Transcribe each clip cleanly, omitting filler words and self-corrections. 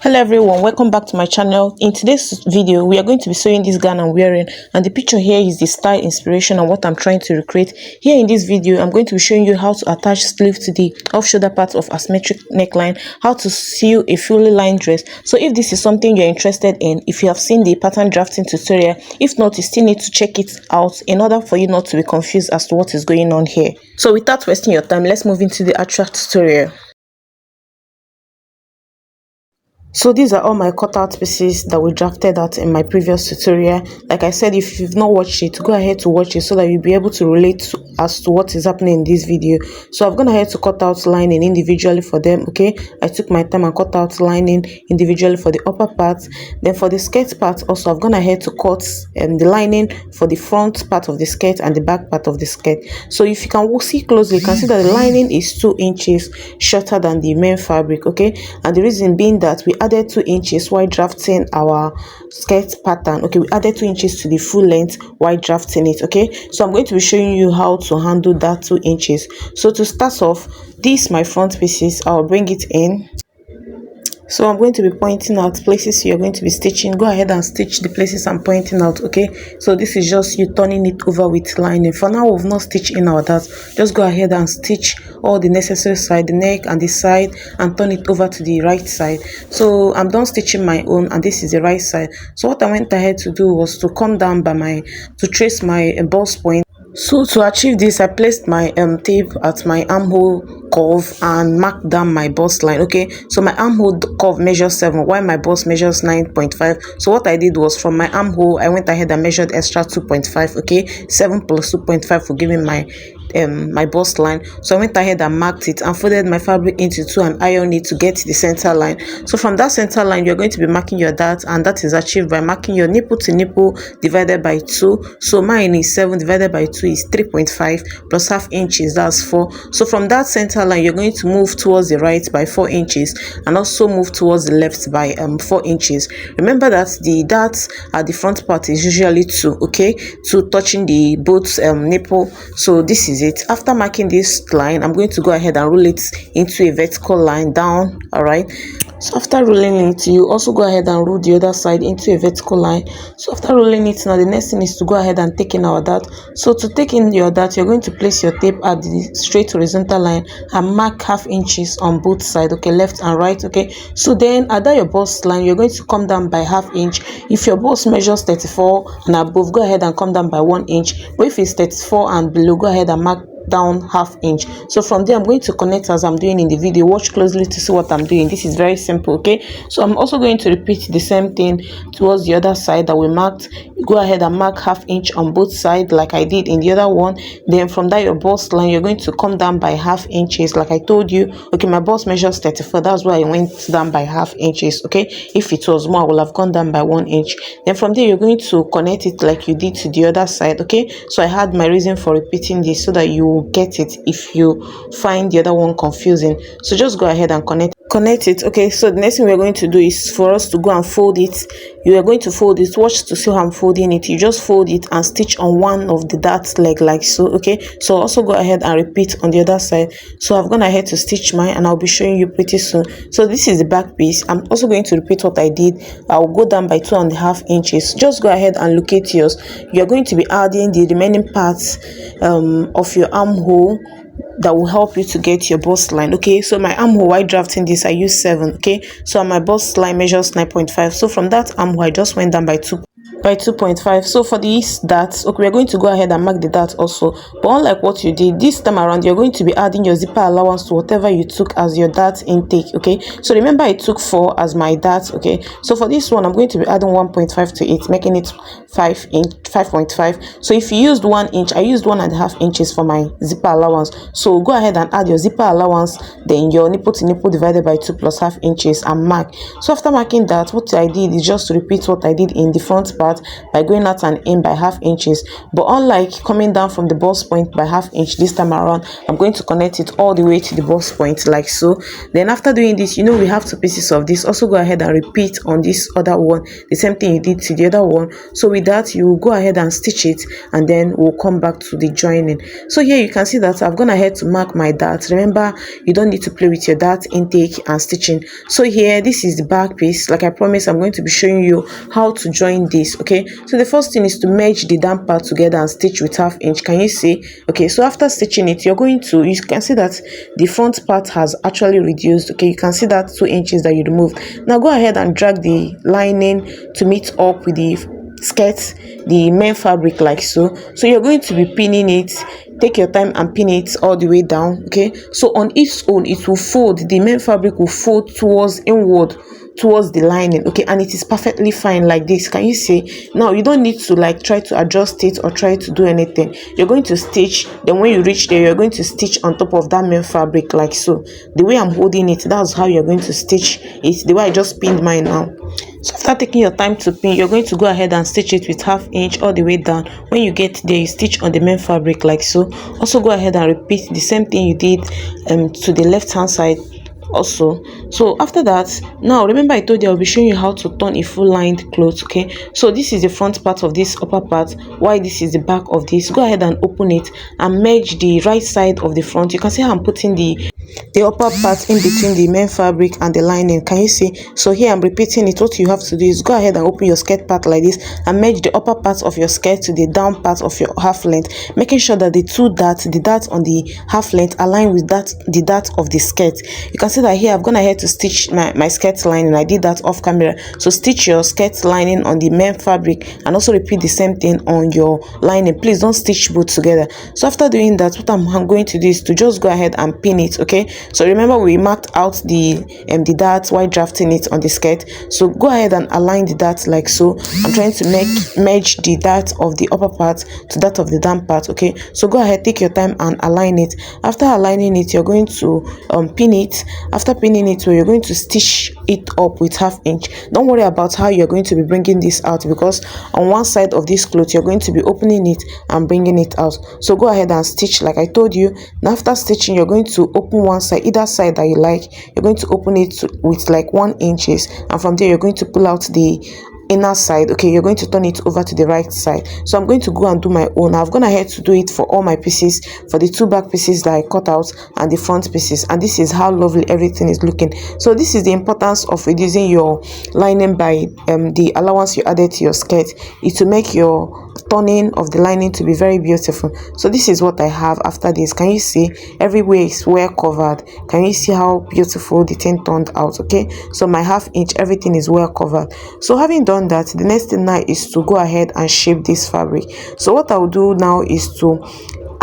Hello everyone, welcome back to my channel. In today's video we are going to be sewing this gown I'm wearing, and the picture here is the style inspiration and what I'm trying to recreate. Here in this video I'm going to be showing you how to attach sleeve to the off shoulder part of asymmetric neckline, how to sew a fully lined dress. So if this is something you're interested in, if you have seen the pattern drafting tutorial, if not, you still need to check it out in order for you not to be confused as to what is going on here. So without wasting your time, let's move into the actual tutorial. So these are all my cutout pieces that we drafted out in my previous tutorial. Like I said, if you've not watched it, go ahead to watch it so that you'll be able to relate as to what is happening in this video. So I've gone ahead to cut out lining individually for them. Okay, I took my time and cut out lining individually for the upper part. Then for the skirt part also, I've gone ahead to cut the lining for the front part of the skirt and the back part of the skirt. So if you can see closely, you can see that the lining is 2 inches shorter than the main fabric. Okay, and the reason being that we added 2 inches while drafting our skirt pattern. Okay, we added 2 inches to the full length while drafting it. Okay, so I'm going to be showing you how to handle that 2 inches. So to start off, these my front pieces, I'll bring it in. So I'm going to be pointing out places you're going to be stitching. Go ahead and stitch the places I'm pointing out. Okay, so this is just you turning it over with lining. For now we've not stitched in our that, just go ahead and stitch all the necessary side, the neck and the side, and turn it over to the right side. So I'm done stitching my own, and this is the right side. So what I went ahead to do was to come down by to trace my bust point. So to achieve this, I placed my tape at my armhole curve and marked down my bust line. Okay, so my armhole curve measures 7 while my bust measures 9.5. so what I did was, from my armhole I went ahead and measured extra 2.5. okay, 7 plus 2.5 for giving my my bust line. So I went ahead and marked it and folded my fabric into 2 and ironed it to get the center line. So from that center line you're going to be marking your dart, and that is achieved by marking your nipple to nipple divided by 2. So mine is 7 divided by 2 is 3.5 plus half inches, that's 4. So from that center line you're going to move towards the right by 4 inches and also move towards the left by 4 inches. Remember that the dart at the front part is usually 2, okay, 2 touching the both nipple. So this is it. After marking this line, I'm going to go ahead and roll it into a vertical line down. All right, so after rolling it, you also go ahead and roll the other side into a vertical line. So after rolling it, now the next thing is to go ahead and take in our dart. So to take in your dart, you're going to place your tape at the straight horizontal line and mark half inches on both sides, okay, left and right. Okay, so then at your bust line you're going to come down by half inch. If your bust measures 34 and above, go ahead and come down by 1 inch, but if it's 34 and below, go ahead and mark down half inch. So from there I'm going to connect as I'm doing in the video. Watch closely to see what I'm doing. This is very simple. Okay, so I'm also going to repeat the same thing towards the other side that we marked. You go ahead and mark half inch on both sides like I did in the other one. Then from that your bust line you're going to come down by half inches like I told you. Okay, my bust measures 34, that's why I went down by half inches. Okay, if it was more I will have gone down by 1 inch. Then from there you're going to connect it like you did to the other side. Okay, so I had my reason for repeating this so that you will get it if you find the other one confusing. So just go ahead and connect it. Okay, so the next thing we're going to do is for us to go and fold it. You are going to fold it. Watch to see how I'm folding it. You just fold it and stitch on one of the dart leg like so. Okay, so also go ahead and repeat on the other side. So I've gone ahead to stitch mine and I'll be showing you pretty soon. So this is the back piece. I'm also going to repeat what I did. I'll go down by 2.5 inches. Just go ahead and locate yours. You're going to be adding the remaining parts of your armhole that will help you to get your bust line. Okay, so my armhole while drafting this I use 7. Okay, so my bust line measures 9.5. so from that armhole I just went down by 2.5. so for these darts, okay, we're going to go ahead and mark the dart also, but unlike what you did this time around, you're going to be adding your zipper allowance to whatever you took as your dart intake. Okay, so remember I took 4 as my dart. Okay, so for this one I'm going to be adding 1.5 to it, making it 5.5. so if you used 1 inch, I used 1.5 inches for my zipper allowance. So go ahead and add your zipper allowance, then your nipple to nipple divided by 2 plus half inches and mark. So after marking that, what I did is just to repeat what I did in the front part. part by going out and in by half inches. But unlike coming down from the bust point by half inch this time around, I'm going to connect it all the way to the bust point like so. Then after doing this, you know, we have two pieces of this. Also go ahead and repeat on this other one the same thing you did to the other one. So with that, you go ahead and stitch it, and then we'll come back to the joining. So here you can see that I've gone ahead to mark my dart. Remember, you don't need to play with your dart intake and stitching. So here, this is the back piece. Like I promised, I'm going to be showing you how to join this. Okay, so the first thing is to merge the down part together and stitch with half inch. Can you see? Okay, so after stitching it, you can see that the front part has actually reduced. Okay, you can see that 2 inches that you removed. Now go ahead and drag the lining to meet up with the skirt, the main fabric like so. So you're going to be pinning it. Take your time and pin it all the way down. Okay, so on its own it will fold, the main fabric will fold towards inward towards the lining. Okay, and it is perfectly fine like this. Can you see? Now you don't need to like try to adjust it or try to do anything. You're going to stitch, then when you reach there, you're going to stitch on top of that main fabric like so. The way I'm holding it, that's how you're going to stitch it, the way I just pinned mine now. So after taking your time to pin, you're going to go ahead and stitch it with half inch all the way down. When you get there, you stitch on the main fabric like so. Also go ahead and repeat the same thing you did to the left hand side also. So after that, now remember I told you I'll be showing you how to turn a full lined cloth. Okay, so this is the front part of this upper part, while this is the back of this. Go ahead and open it and merge the right side of the front. You can see how I'm putting the upper part in between the main fabric and the lining. Can you see? So here I'm repeating it. What you have to do is go ahead and open your skirt part like this and merge the upper part of your skirt to the down part of your half length, making sure that the dart on the half length align with the dart of the skirt. You can see that here I've gone ahead to stitch my skirt lining. I did that off camera. So stitch your skirt lining on the main fabric and also repeat the same thing on your lining. Please don't stitch both together. So after doing that, what I'm going to do is to just go ahead and pin it. Okay, so remember we marked out the dart while drafting it on the skirt. So go ahead and align the dart like so. I'm trying to merge the dart of the upper part to that of the down part. Okay, so go ahead, take your time and align it. After aligning it, you're going to pin it. After pinning it, you're going to stitch it up with half inch. Don't worry about how you're going to be bringing this out, because on one side of this cloth you're going to be opening it and bringing it out. So go ahead and stitch like I told you. Now after stitching, you're going to open one side, either side that you like. You're going to open it with like 1 inches, and from there you're going to pull out the inner side. Okay, you're going to turn it over to the right side. So I'm going to go and do my own. I've gone ahead to do it for all my pieces, for the 2 back pieces that I cut out and the front pieces, and this is how lovely everything is looking. So this is the importance of reducing your lining by the allowance you added to your skirt, is to make your turning of the lining to be very beautiful. So this is what I have after this. Can you see? Everywhere is well covered. Can you see how beautiful the thing turned out? Okay, so my half inch, everything is well covered. So having done that, the next thing now is to go ahead and shape this fabric. So what I'll do now is to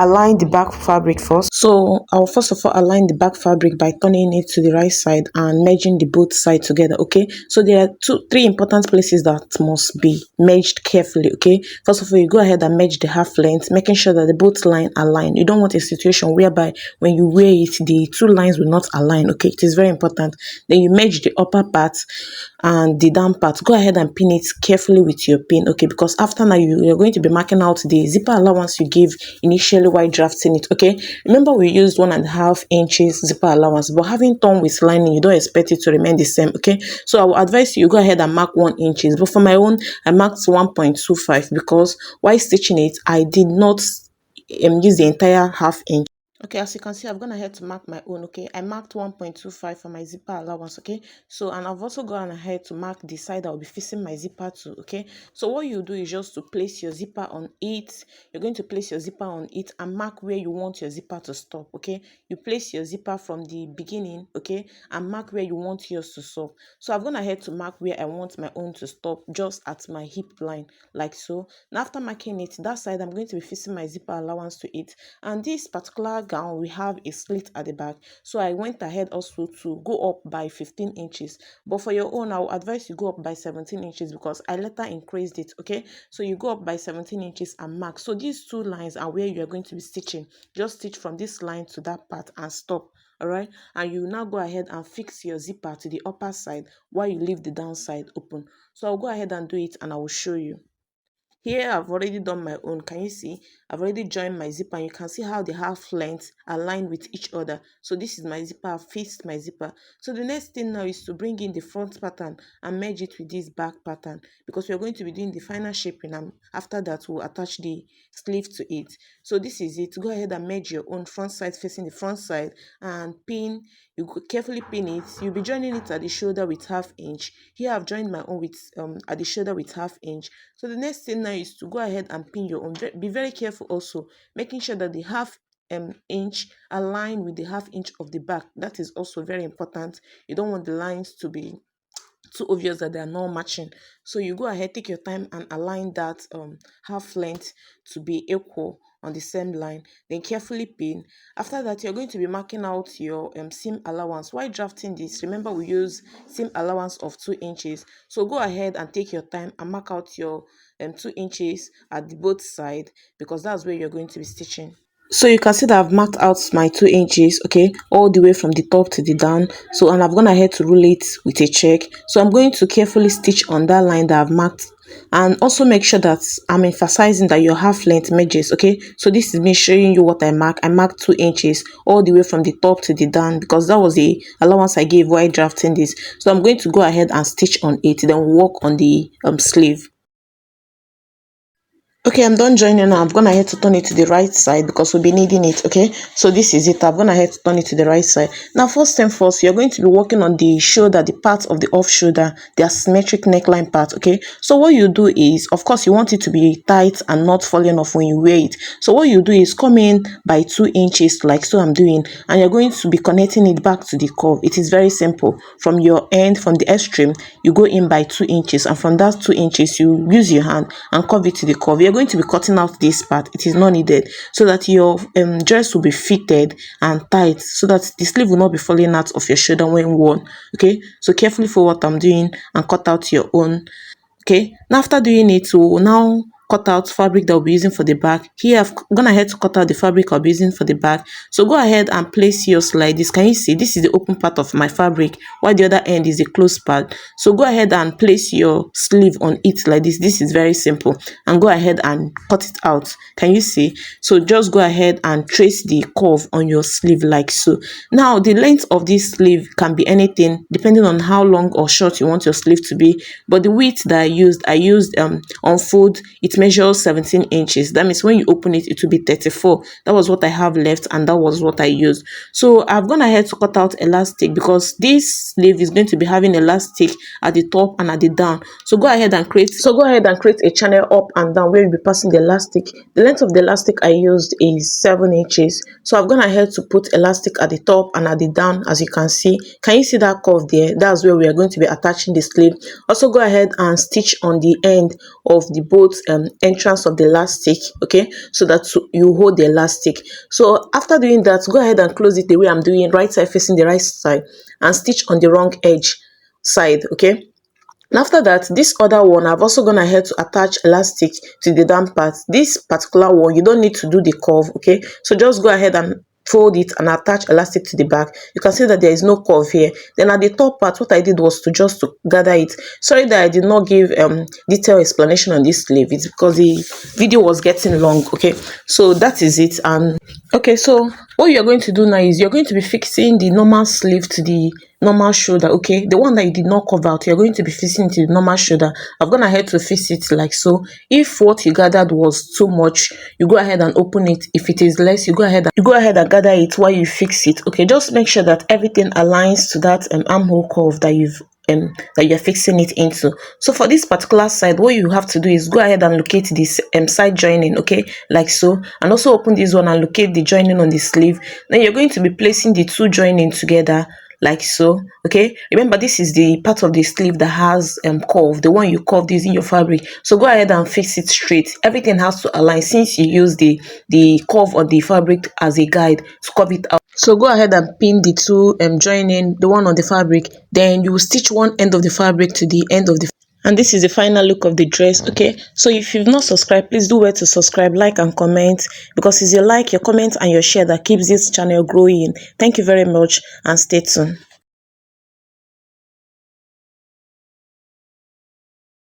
align the back fabric first. So I'll first of all align the back fabric by turning it to the right side and merging the both sides together. Okay, so there are three important places that must be merged carefully. Okay, first of all, you go ahead and merge the half length, making sure that the both line align. You don't want a situation whereby when you wear it, the 2 lines will not align. Okay, it is very important. Then you merge the upper part and the down part. Go ahead and pin it carefully with your pin. Okay, because after now you're going to be marking out the zipper allowance you gave initially while drafting it. Okay, remember we used 1.5 inches zipper allowance, but having torn with lining, you don't expect it to remain the same. Okay, so I will advise you go ahead and mark 1 inches, but for my own I marked 1.25 because while stitching it I did not use the entire half inch. Okay, as you can see, I've gone ahead to mark my own. Okay, I marked 1.25 for my zipper allowance. Okay, so and I've also gone ahead to mark the side I will be facing my zipper to. Okay, so what you do is just to place your zipper on it. You're going to place your zipper on it and mark where you want your zipper to stop. Okay, you place your zipper from the beginning. Okay, and mark where you want yours to stop. So I've gone ahead to mark where I want my own to stop, just at my hip line like so. Now after marking it, that side I'm going to be facing my zipper allowance to it, and this particular gown we have a slit at the back, so I went ahead also to go up by 15 inches, but for your own I will advise you go up by 17 inches because I later increased it. Okay, so you go up by 17 inches and mark. So these 2 lines are where you are going to be stitching. Just stitch from this line to that part and stop. All right, and you now go ahead and fix your zipper to the upper side while you leave the downside open. So I'll go ahead and do it and I will show you. Here I've already done my own. Can you see? I've already joined my zipper, and you can see how the half lengths align with each other. So this is my zipper. I've fixed my zipper. So the next thing now is to bring in the front pattern and merge it with this back pattern, because we're going to be doing the final shaping, and after that we'll attach the sleeve to it. So this is it. Go ahead and merge your own front side facing the front side and pin. You carefully pin it. You'll be joining it at the shoulder with ½ inch. Here I've joined my own with at the shoulder with ½ inch. So the next thing now is to go ahead and pin your own. Be very careful also, making sure that the ½ inch align with the ½ inch of the back. That is also very important. You don't want the lines to be too obvious that they are not matching. So you go ahead, take your time and align that half length to be equal on the same line, then carefully pin. After that, you're going to be marking out your seam allowance. While drafting this, remember we use seam allowance of 2 inches. So go ahead and take your time and mark out your 2 inches at the both side, because that's where you're going to be stitching. So you can see that I've marked out my 2 inches, okay, all the way from the top to the down. So, and I've gone ahead to rule it with a check. So I'm going to carefully stitch on that line that I've marked, and also make sure that I'm emphasizing that your half length measures, okay. So this is me showing you what I marked. I marked 2 inches all the way from the top to the down, because that was the allowance I gave while drafting this. So I'm going to go ahead and stitch on it, then work on the sleeve. Okay, I'm done joining now. I've gone ahead to turn it to the right side because we'll be needing it. Okay, so this is it. I've gone ahead to turn it to the right side. Now, first thing first, you're going to be working on the shoulder, the part of the off shoulder, the asymmetric neckline part. Okay, so what you do is, of course, you want it to be tight and not falling off when you wear it. So what you do is come in by 2 inches, like so I'm doing, and you're going to be connecting it back to the curve. It is very simple. From your end, from the extreme, you go in by 2 inches, and from that 2 inches, you use your hand and curve it to the curve. You're going to be cutting out this part. It is not needed, so that your dress will be fitted and tight, so that the sleeve will not be falling out of your shoulder when worn. Okay, so carefully for what I'm doing and cut out your own. Okay, now after doing it, we'll now cut out fabric that we'll be using for the back. Here I've gone ahead to cut out the fabric I'll be using for the back. So go ahead and place yours like this. Can you see? This is the open part of my fabric, while the other end is the closed part. So go ahead and place your sleeve on it like this. This is very simple, and go ahead and cut it out. Can you see? So just go ahead and trace the curve on your sleeve like so. Now the length of this sleeve can be anything depending on how long or short you want your sleeve to be, but the width that I used on fold, it measures 17 inches. That means when you open it, it will be 34. That was what I have left, and that was what I used. So I've gone ahead to cut out elastic, because this sleeve is going to be having elastic at the top and at the down. So go ahead and create a channel up and down where you'll be passing the elastic. The length of the elastic I used is 7 inches. So I've gone ahead to put elastic at the top and at the down, as you can see. Can you see that curve there? That's where we are going to be attaching the sleeve. Also go ahead and stitch on the end of the both entrance of the elastic, okay, so that you hold the elastic. So after doing that, go ahead and close it the way I'm doing, right side facing the right side, and stitch on the wrong edge side. Okay, and after that, this other one, I've also gone ahead to attach elastic to the down part. This particular one, you don't need to do the curve, okay, so just go ahead and fold it and attach elastic to the back. You can see that there is no curve here. Then at the top part, what I did was to gather it. Sorry that I did not give detailed explanation on this sleeve. It's because the video was getting long. Okay, so that is it. And okay, so what you're going to do now is you're going to be fixing the normal sleeve to the normal shoulder. Okay, the one that you did not cover out, you're going to be fixing to the normal shoulder. I've gone ahead to fix it like so. If what you gathered was too much, you go ahead and open it. If it is less, you go ahead and gather it while you fix it. Okay, just make sure that everything aligns to that armhole curve that you're fixing it into. So for this particular side, what you have to do is go ahead and locate this side joining, okay, like so, and also open this one and locate the joining on the sleeve. Then you're going to be placing the two joining together like so. Okay, remember this is the part of the sleeve that has curve, the one you curved using your fabric. So go ahead and fix it straight. Everything has to align, since you use the curve on the fabric as a guide to curve it out. So go ahead and pin the two joining, the one on the fabric. Then you will stitch one end of the fabric to the end of the, and this is the final look of the dress. Okay, so if you've not subscribed, please do well to subscribe, like and comment, because it's your like, your comment and your share that keeps this channel growing. Thank you very much, and stay tuned.